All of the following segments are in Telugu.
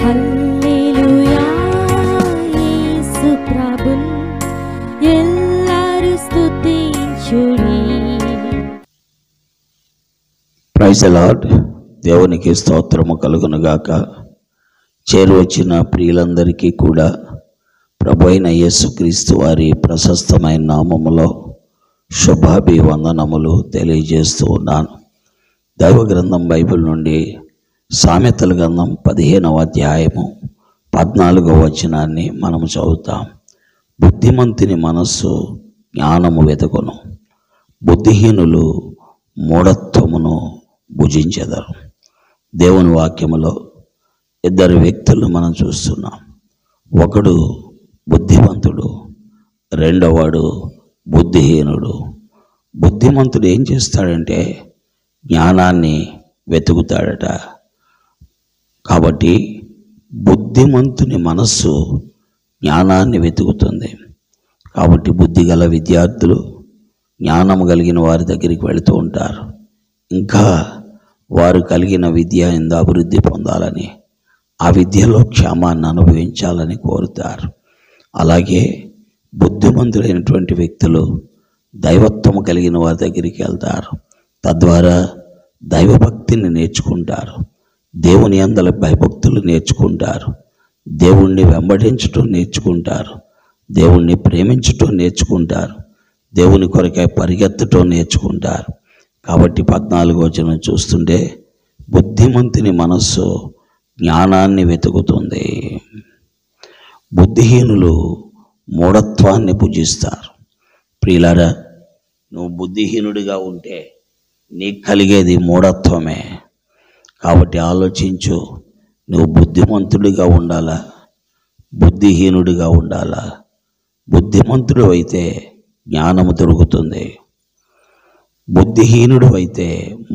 హల్లెలూయా యేసు ప్రభున్ ఎల్లరు స్తుతించుడి. Praise the lord. దేవునికి స్తోత్రము కలుగును గాక. చేరువచ్చిన ప్రియులందరికీ కూడా ప్రభు అయిన యేసుక్రీస్తు వారి ప్రశస్తమైన నామములో శుభాభివందనములు తెలియజేస్తూ ఉన్నాను. దైవ గ్రంథం బైబిల్ నుండి సామెతల గ్రంథం 15వ అధ్యాయము 14వ వచనాన్ని మనము చదువుతాం. బుద్ధిమంతుని మనస్సు జ్ఞానము వెతుకును, బుద్ధిహీనులు మూఢత్వమును భుజించెదరు. దేవుని వాక్యములో ఇద్దరు వ్యక్తులను మనం చూస్తున్నాం. ఒకడు బుద్ధిమంతుడు, రెండోవాడు బుద్ధిహీనుడు. బుద్ధిమంతుడు ఏం చేస్తాడంటే జ్ఞానాన్ని వెతుకుతాడట. కాబట్టి బుద్ధిమంతుని మనస్సు జ్ఞానాన్ని వెతుకుతుంది. కాబట్టి బుద్ధి గల విద్యార్థులు జ్ఞానము కలిగిన వారి దగ్గరికి వెళుతూ ఉంటారు. ఇంకా వారు కలిగిన విద్య ఎందు అభివృద్ధి పొందాలని, ఆ విద్యలో క్షేమాన్ని అనుభవించాలని కోరుతారు. అలాగే బుద్ధిమంతులైనటువంటి వ్యక్తులు దైవత్వము కలిగిన వారి దగ్గరికి వెళ్తారు. తద్వారా దైవభక్తిని నేర్చుకుంటారు, దేవుని యందల భయభక్తులు నేర్చుకుంటారు, దేవుణ్ణి వెంబడించటం నేర్చుకుంటారు, దేవుణ్ణి ప్రేమించటం నేర్చుకుంటారు, దేవుని కొరకై పరిగెత్తటం నేర్చుకుంటారు. కాబట్టి 14వ వచనం చూస్తుంటే బుద్ధిమంతుని మనస్సు జ్ఞానాన్ని వెతుకుతుంది, బుద్ధిహీనులు మూఢత్వాన్ని భుజిస్తారు. ప్రియులారా, నువ్వు బుద్ధిహీనుడిగా ఉంటే నీకు కలిగేది మూఢత్వమే. కాబట్టి ఆలోచించు, నువ్వు బుద్ధిమంతుడిగా ఉండాలా, బుద్ధిహీనుడిగా ఉండాలా? బుద్ధిమంతుడు అయితే జ్ఞానము దొరుకుతుంది, బుద్ధిహీనుడు అయితే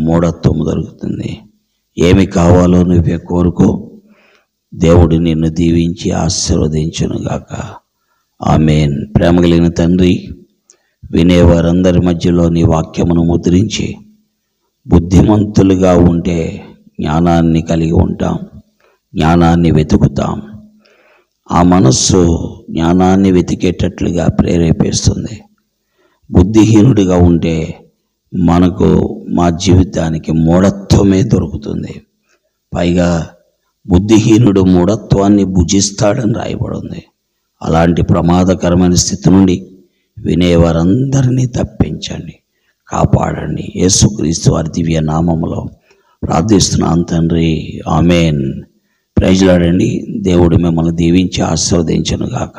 మూఢత్వము దొరుకుతుంది. ఏమి కావాలో నువ్వే కోరుకో. దేవుడు నిన్ను దీవించి ఆశీర్వదించునుగాక. ఆమేన్. ప్రేమ కలిగిన తండ్రి, వినేవారందరి మధ్యలో నీ వాక్యమును ముద్రించి బుద్ధిమంతులుగా ఉంటే జ్ఞానాన్ని కలిగి ఉంటాం, జ్ఞానాన్ని వెతుకుతాం. ఆ మనస్సు జ్ఞానాన్ని వెతికేటట్లుగా ప్రేరేపిస్తుంది. బుద్ధిహీనుడిగా ఉంటే మనకు మా జీవితానికి మూఢత్వమే దొరుకుతుంది. పైగా బుద్ధిహీనుడు మూఢత్వాన్ని భుజిస్తాడని రాయబడింది. అలాంటి ప్రమాదకరమైన స్థితి నుండి వినేవారందరినీ తప్పించండి, కాపాడండి. యేసుక్రీస్తు వారి దివ్య నామములో ప్రార్థిస్తున్నాను తండ్రి, ఆమేన్. ప్రైజ్ లార్డ్ అండి. దేవుడు మిమ్మల్ని దీవించి ఆశీర్వదించును గాక.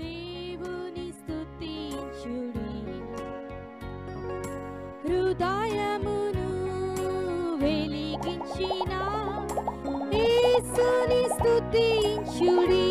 దేవుని స్తుతించుడి, హృదయమును వెలిగించిన యేసుని స్తుతించుడి.